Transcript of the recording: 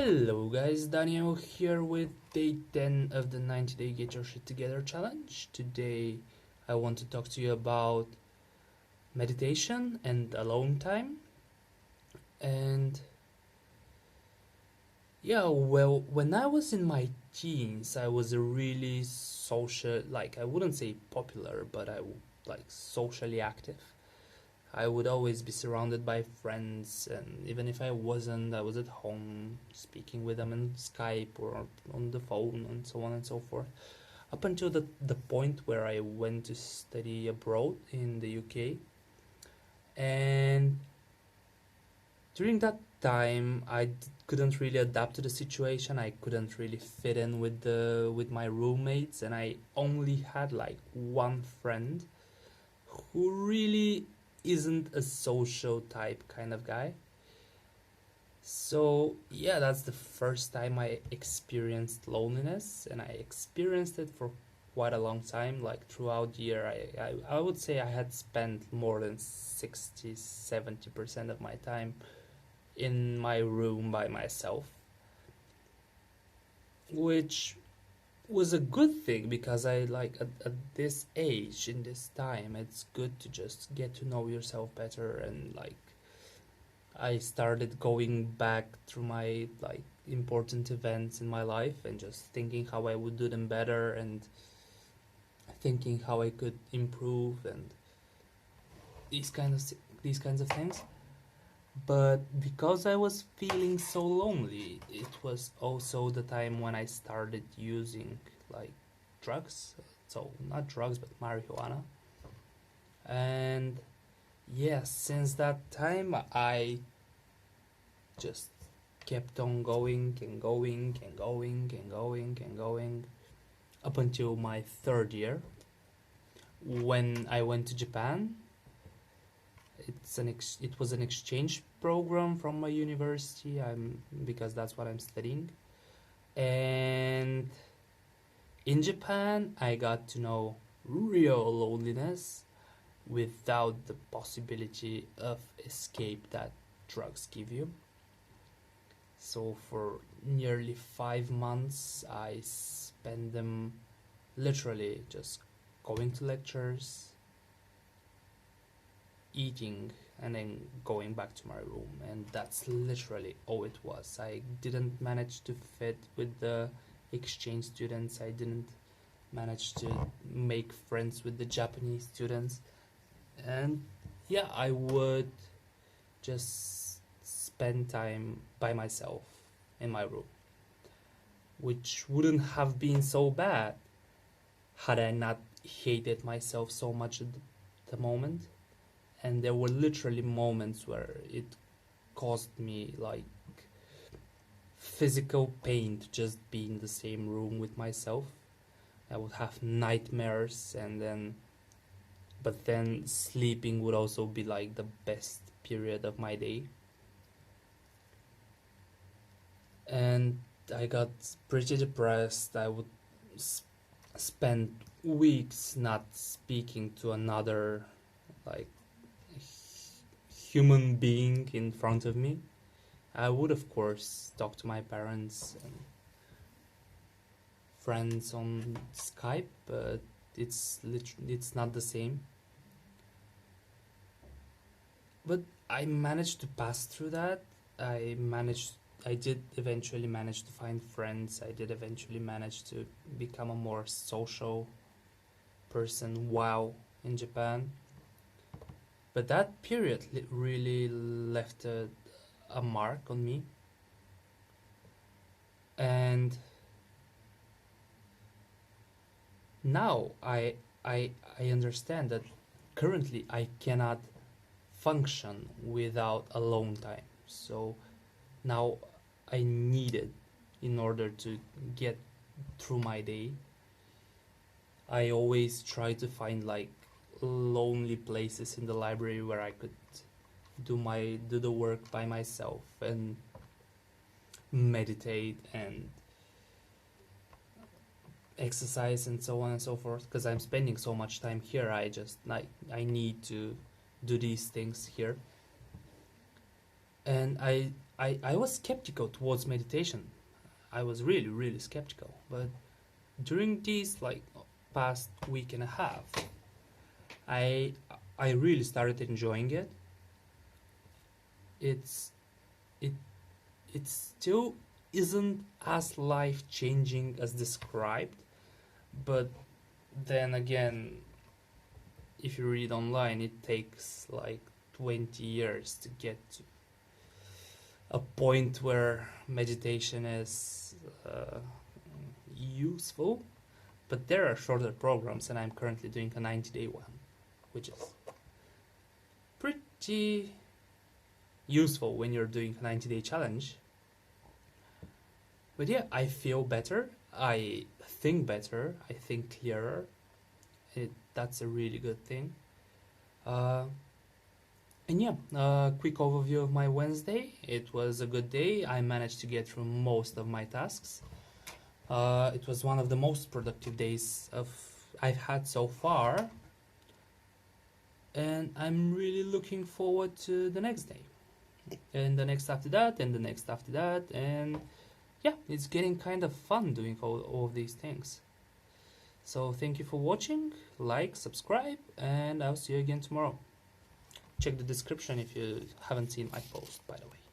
Hello guys, Daniel here with day 10 of the 90-day Get Your Shit Together challenge. Today I want to talk to you about meditation and alone time. And when I was in my teens, I was a really social, I wouldn't say popular, but socially active. I would always be surrounded by friends, and even if I wasn't, I was at home speaking with them on Skype or on the phone and so on and so forth. Up until the point where I went to study abroad in the UK. And during that time, I couldn't really adapt to the situation. I couldn't really fit in with my roommates, and I only had like one friend who really isn't a social type kind of guy. So yeah, that's the first time I experienced loneliness, and I experienced it for quite a long time. Like throughout the year, I would say I had spent more than 60-70% of my time in my room by myself, which was a good thing because I at this age, in this time, it's good to just get to know yourself better. And I started going back through my important events in my life and just thinking how I would do them better and thinking how I could improve and these kinds of things. But because I was feeling so lonely, it was also the time when I started using drugs. So not drugs, but marijuana. And yes, since that time I just kept on going and going and going and going and going up until my third year when I went to Japan. It was an exchange program from my university. Because that's what I'm studying. And in Japan, I got to know real loneliness without the possibility of escape that drugs give you. So for nearly 5 months, I spent them literally just going to lectures, eating, and then going back to my room. And that's literally all it was. I didn't manage to fit with the exchange students. I didn't manage to make friends with the Japanese students. And yeah, I would just spend time by myself in my room, which wouldn't have been so bad had I not hated myself so much at the moment. And there were literally moments where it caused me physical pain to just be in the same room with myself. I would have nightmares, but then sleeping would also be the best period of my day. And I got pretty depressed. I would spend weeks not speaking to another human being in front of me. I would of course talk to my parents and friends on Skype, but it's not the same. But I managed to pass through that. I did eventually manage to find friends. I did eventually manage to become a more social person while in Japan. But that period really left a mark on me. And now I understand that currently I cannot function without alone time. So now I need it in order to get through my day. I always try to find lonely places in the library where I could do the work by myself and meditate and exercise and so on and so forth, because I'm spending so much time here. I need to do these things here. And I was skeptical towards meditation. I was really, really skeptical. But during these like past week and a half, I I really started enjoying it. It's it it still isn't as life changing as described, but then again, if you read online, it takes like 20 years to get to a point where meditation is useful. But there are shorter programs, and I'm currently doing a 90-day one, which is pretty useful when you're doing a 90-day challenge. But yeah, I feel better, I think better, I think clearer. That's a really good thing. Uh, and yeah, quick overview of my Wednesday. It was a good day. I managed to get through most of my tasks. It was one of the most productive days I've had so far, and I'm really looking forward to the next day, and the next after that, and the next after that, and yeah, it's getting kind of fun doing all of these things. So thank you for watching, like, subscribe, and I'll see you again tomorrow. Check the description if you haven't seen my post, by the way.